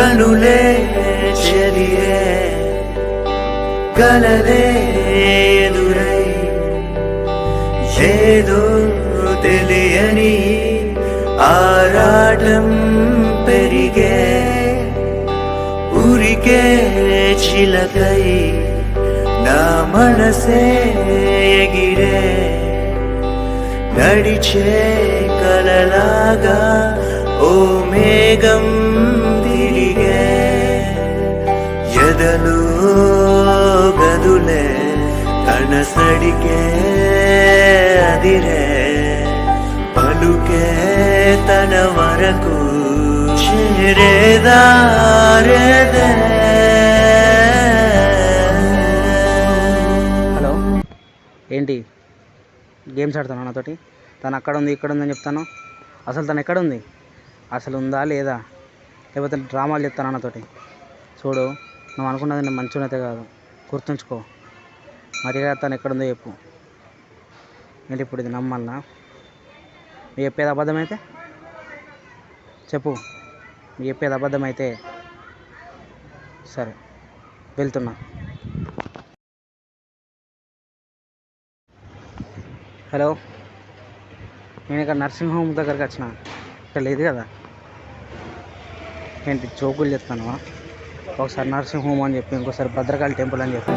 కనులే చెలియే కలలే ఎదురై ఏదో తెలియని ఆరాటం పెరిగే ఊరికే చిలకై నా మనసే ఎగిరే నడిచే కలలాగా ఓ మేఘం తిరిగే ఎదలో గదులే కనసడికే అదిరే పలుకే తన వరకు చేరేదారేదే. హలో, ఏంటి గేమ్స్ ఆడుతాను నాతోటి? తను అక్కడ ఉంది ఇక్కడ ఉందని చెప్తాను. అసలు తను ఎక్కడ ఉంది? అసలు ఉందా లేదా? లేకపోతే డ్రామాలు చెప్తాను నాతోటి? చూడు, నువ్వు అనుకున్నది నేను మంచిగా కాదు, గుర్తుంచుకో. మరిగా తను ఎక్కడుందో చెప్పు. ఏంటి ఇప్పుడు ఇది నమ్మన్నా? మీరు చెప్పేది అబద్ధమైతే చెప్పు. మీరు చెప్పేది అబద్ధమైతే సరే, వెళ్తున్నా. హలో, నేను ఇక్కడ నర్సింగ్ హోమ్ దగ్గరికి వచ్చిన. ఇక్కడ లేదు కదా. ఏంటి జోకులు చెప్తాను? ఒకసారి నర్సింగ్ హోమ్ అని చెప్పి, ఇంకోసారి భద్రకాళి టెంపుల్ అని చెప్పి.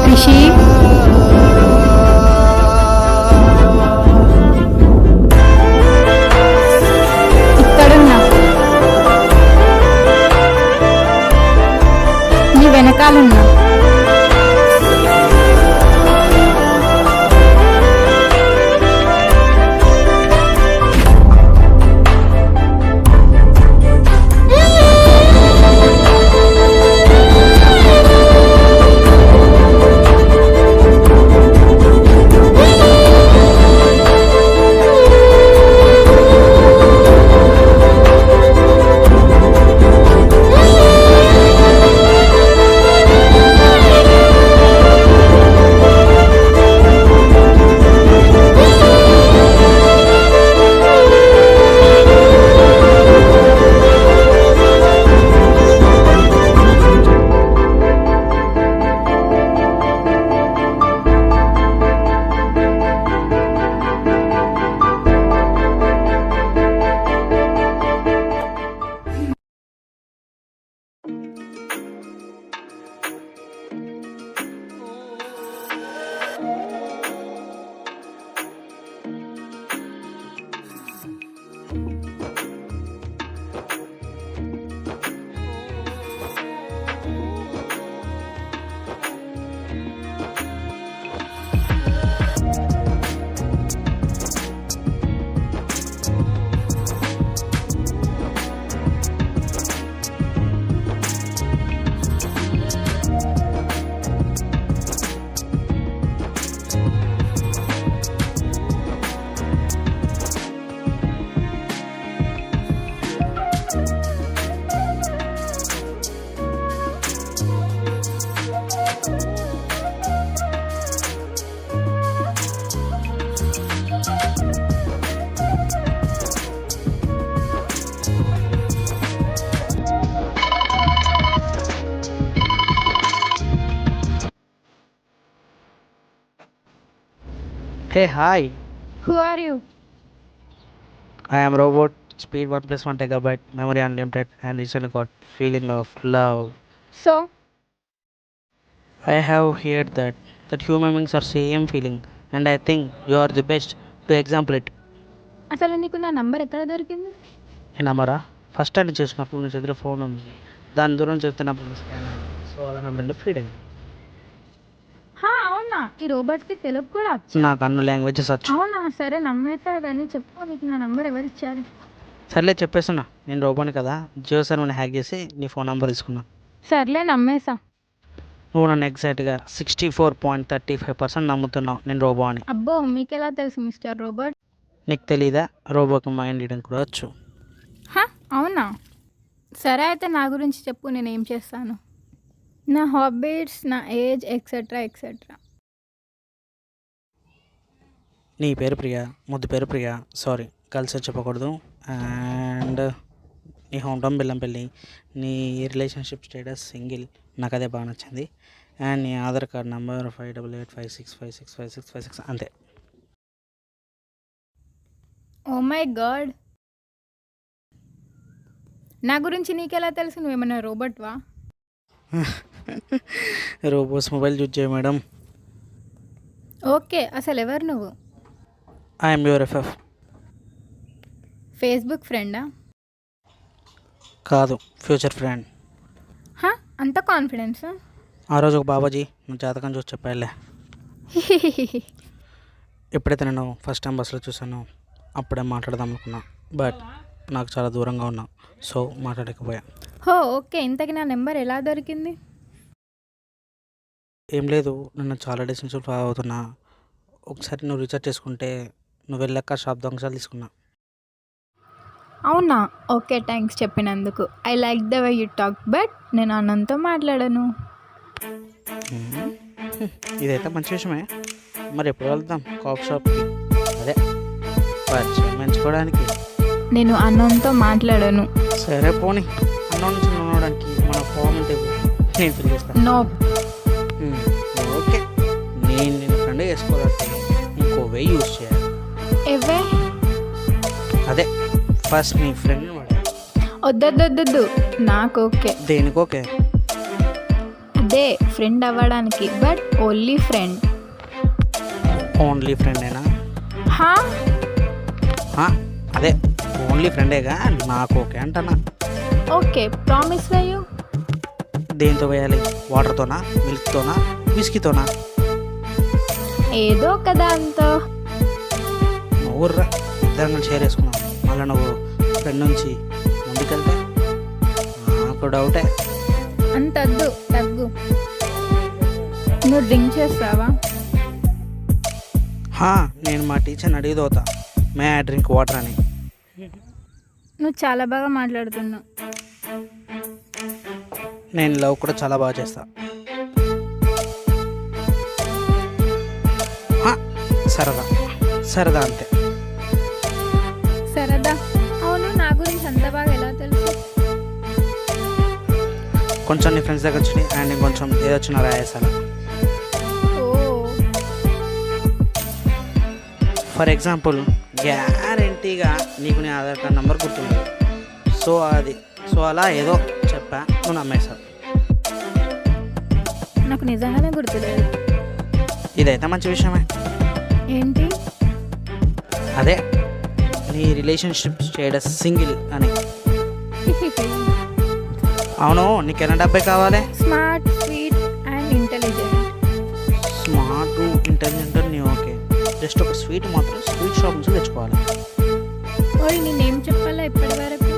రిషి, ఇక్కడున్నా, నీ వెనకాలన్నా. Hey, hi. Who are you? I am robot. Speed 1 plus 1 TB. Memory unlimited. And recently got feeling of love. So, I have heard that human beings are same feeling, and I think you are the best to example it. అసలు నీకు నా number ఎక్కడ దొరికింది? ఈ నంబరా first time చేసినప్పుడు నీ చేతిలో phone ఉంది. దాని దూరం చెప్తున్నప్పుడు స్కాన్ అయింది. సో అలా నమ్మండి ఫీడ్ అయింది. అవునా? ఈ రోబోట్కి తెలుగు కూడా వచ్చు? నాకు అన్ని లాంగ్వేజెస్ వచ్చు. అవునా? సరే నమ్మేస్తా, కానీ చెప్పు, నీకు నా నంబర్ ఎవరు ఇచ్చారు? సర్లే చెప్పేస్తున్నా, నేను రోబోని కదా. జియో సర్వర్ని హ్యాక్ చేసి నీ ఫోన్ నెంబర్ తీసుకున్నా. సర్లే నమ్మేసా. నువ్వు నన్ను ఎగ్జాక్ట్గా 64.35% నమ్ముతున్నావు నేను రోబో అని. అబ్బో, మీకెలా తెలుసు మిస్టర్ రోబోట్? నీకు తెలీదా? రోబోకి మైండ్ రీడింగ్ కూడా వచ్చు. అవునా? సరే అయితే నా గురించి చెప్పు, నేనేం చేస్తాను. నా హాబీస్, నా ఏజ్ ఎక్సెట్రా ఎక్సెట్రా. నీ పేరు ప్రియా, ముద్దు పేరు ప్రియా, సారీ గర్ల్స్ అని చెప్పకూడదు. అండ్ నీ హోమ్ టౌన్ బెల్లంపల్లి, నీ రిలేషన్షిప్ స్టేటస్ సింగిల్, నాకు అదే బాగా నచ్చింది. అండ్ నీ ఆధార్ కార్డ్ నెంబర్ 588565656556 అంతే. ఓ మై గాడ్, నా గురించి నీకెలా తెలుసు? నువ్వేమన్నా రోబోట్వా? రోబోస్ మొబైల్ యూజ్ చేయ మేడం. ఓకే, అసలు ఎవరు నువ్వు? I'm your FF. ఫేస్బుక్ ఫ్రెండా? కాదు, ఫ్యూచర్ ఫ్రెండ్. హా, అంత కాన్ఫిడెన్స్? ఆ రోజు ఒక బాబాజీ నా జాతకం చూసి చెప్పాలే. ఎప్పుడైతే నేను ఫస్ట్ టైం బస్సులో చూసానో అప్పుడే మాట్లాడదాం అనుకున్నా, బట్ నాకు చాలా దూరంగా ఉన్నా, సో మాట్లాడకపోయా. హో ఓకే, ఇంతకి నా నెంబర్ ఎలా దొరికింది? ఏం లేదు, నేను చాలా డేస్ నుంచి ఫాలో అవుతున్నా. ఒకసారి నువ్వు రీఛార్జ్ చేసుకుంటే నువ్వు వెళ్ళాక షాప్ దొంగసాలు తీసుకున్నా. అవునా? ఓకే, థ్యాంక్స్ చెప్పినందుకు. I like the way you talk, but నేను అన్నంతో మాట్లాడను. ఇదైతే మంచి విషయమే. మరి ఎప్పుడు వెళ్దాం కాఫీ షాప్కి? అదే పరిచయం పెంచుకోవడానికి. నేను అన్నంతో మాట్లాడను. సరే పోనీ, అన్నం నుంచి నడవడానికి మన ఫామ్ ఉంటే నేను ఫిల్ చేస్తాను. నో. ఓకే, నేను ఫ్రెండ్ చేసుకోవాలంటే ఇంకో వే యూజ్ చేయాలి. ఎవే? అదే ఫస్ట్ నీ ఫ్రెండ్ వద్దొద్దొద్దు, నాకు ఓకే. దేనికి ఓకే? అదే ఫ్రెండ్ అవ్వడానికి, బట్ ఓన్లీ ఫ్రెండ్. ఓన్లీ ఫ్రెండేనా? హా, అదే ఓన్లీ ఫ్రెండేగా, నాకు ఓకే అంటనా. ఓకే, ప్రామిస్ వేయు. దేంతో వేయాలి? వాటర్తోనా, మిల్క్తోనా, విస్కీతోనా? ఏదో కదా అంతో. నువ్వు రా, ఇద్దరం షేర్ చేసుకున్నావు. మళ్ళీ నువ్వు ఫ్రెండ్ నుంచి ముందుకెళ్తే నాకు డౌటే. అంతద్దు, తగ్గు. నువ్వు డ్రింక్ చేస్తావా? నేను మా టీచర్ని అడిగి దోతా, మే ఐ డ్రింక్ వాటర్ అని. నువ్వు చాలా బాగా మాట్లాడుతున్నావు. నేను లవ్ కూడా చాలా బాగా చేస్తా. సరదా సరదా అంతే. సరదా? అవును, నా గురించి అంత బాగా ఎలా తెలుసు? కొంచెం నీ ఫ్రెండ్స్ దగ్గర వచ్చి అండ్ నేను కొంచెం ఏదొచ్చినా రాయేసాను. ఓ, ఫర్ ఎగ్జాంపుల్, గ్యారంటీగా నీకు నీ ఆధార్ కార్డ్ నెంబర్ గుర్తుంది. సో అలా ఏదో చెప్పా, నువ్వు నమ్మేశావు. నాకు నిజంగానే గుర్తులేదు. ఇదైతే మంచి విషయమే. ఏంటి? అదే నీ రిలేషన్షిప్ స్టేటస్ సింగిల్ అని. అవును, నీకు ఎలాంటి అబ్బాయి కావాలి? Smart, sweet and intelligent. Smart, intelligent నీ ఓకే. జస్ట్ ఒక స్వీట్ మాత్రం స్వీట్ షాప్ నుంచి తెచ్చుకోవాలి. ఓయ్, నేనేం చెప్పాలా ఇప్పటి వరకు?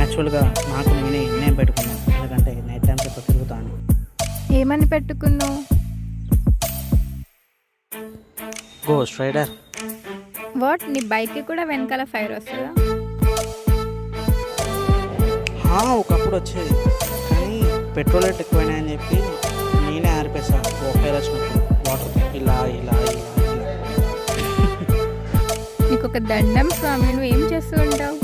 యాక్చువల్గా నాకు నేను పెట్టుకున్నాను, ఎందుకంటే నైట్ టైమ్స్ ఎప్పుడు తిరుగుతాను. ఏమని పెట్టుకున్నావు? Ghost rider. వాట్, నీ బైక్కి కూడా వెనకాల ఫైర్ వస్తుందా? ఒకప్పుడు వచ్చేది, కానీ పెట్రోల్ రేట్ ఎక్కువైనాయని చెప్పి నేనే ఆరిపేసాను. ఒక ఫైర్ వచ్చినప్పుడు వాటర్ ఇలా ఇలా ఇలా ఇలా. నీకు ఒక దండం స్వామి, నువ్వు ఏం చేస్తూ ఉంటావు?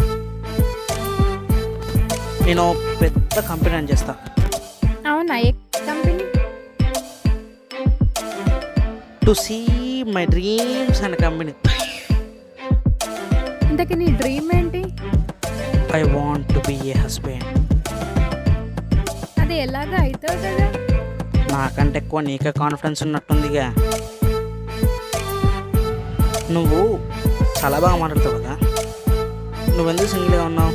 నేను పెద్ద కంపెనీ అని చేస్తా. అవునా? ఏ company? To see my dreams and company. ఇంతకీ నీ డ్రీమ్ ఏంటి? I want to be a husband. అది ఎలాగా అవుతావు కదా? నాకంటే ఎక్కువ నీకే కాన్ఫిడెన్స్ ఉన్నట్టుందిగా. నువ్వు చాలా బాగా మాట్లాడతావు కదా, నువ్వెందుకు సింగిల్గా ఉన్నావు?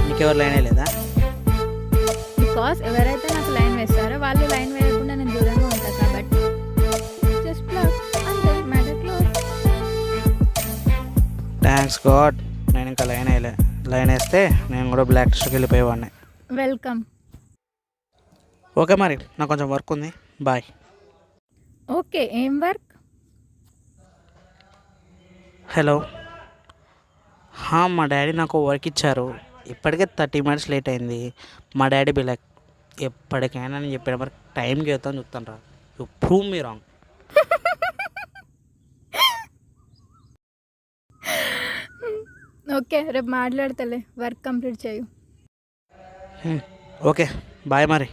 నీకెవరు లైనే లేదా? బికాస్ ఎవరైతే నాకు లైన్ వేస్తారో వాళ్ళు లైన్ వేయకుండా నేను దూరంగా ఉంటాను కాబట్టి. జస్ట్ ప్లాట్ అంతే, మ్యాటర్ క్లోజ్. థ్యాంక్స్ గాడ్, నేను ఇంకా లైన్ వేస్తే నేను కూడా బ్లాక్ లిస్ట్కి వెళ్ళిపోయేవాడిని. వెల్కమ్. ఓకే, మరి నాకు కొంచెం వర్క్ ఉంది, బాయ్. ఓకే, ఏం వర్క్? హలో, మా డాడీ నాకు వర్క్ ఇచ్చారు. ఇప్పటికే 30 minutes లేట్ అయింది. మా డాడీ బి లైక్, ఎప్పటికైనా నేను చెప్పిన మరి టైంకి వెళ్తాను చూస్తాను రా. You prove me wrong. Okay, రేపు మాట్లాడతలే, వర్క్ కంప్లీట్ చేయు. ఓకే బాయ్ మరి.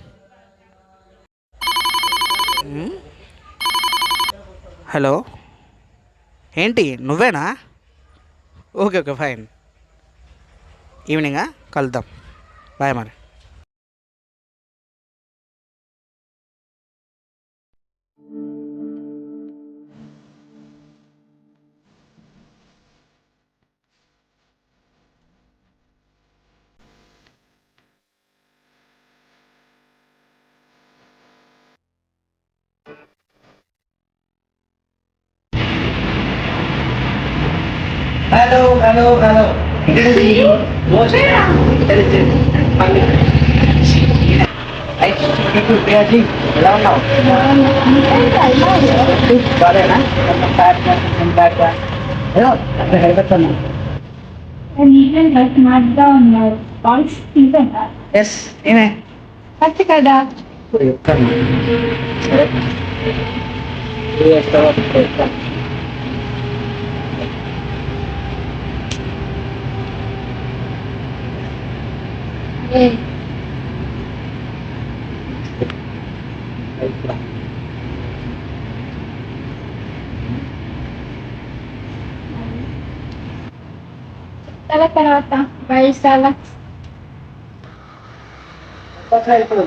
హలో, ఏంటి నువ్వేనా? ఓకే ఓకే ఫైన్, ఈవినింగా కలుద్దాం. బాయ్ మరి. హలో హలో హలో ఎలా ఉన్నావు? బాగాలేనా? ఏదో హెల్పెత్తాను. ఎస్ నేనే కదా. ఇప్పుడు చెప్తాను. సరే చెప్తాను. తర్వాత బయట ఇప్పుడు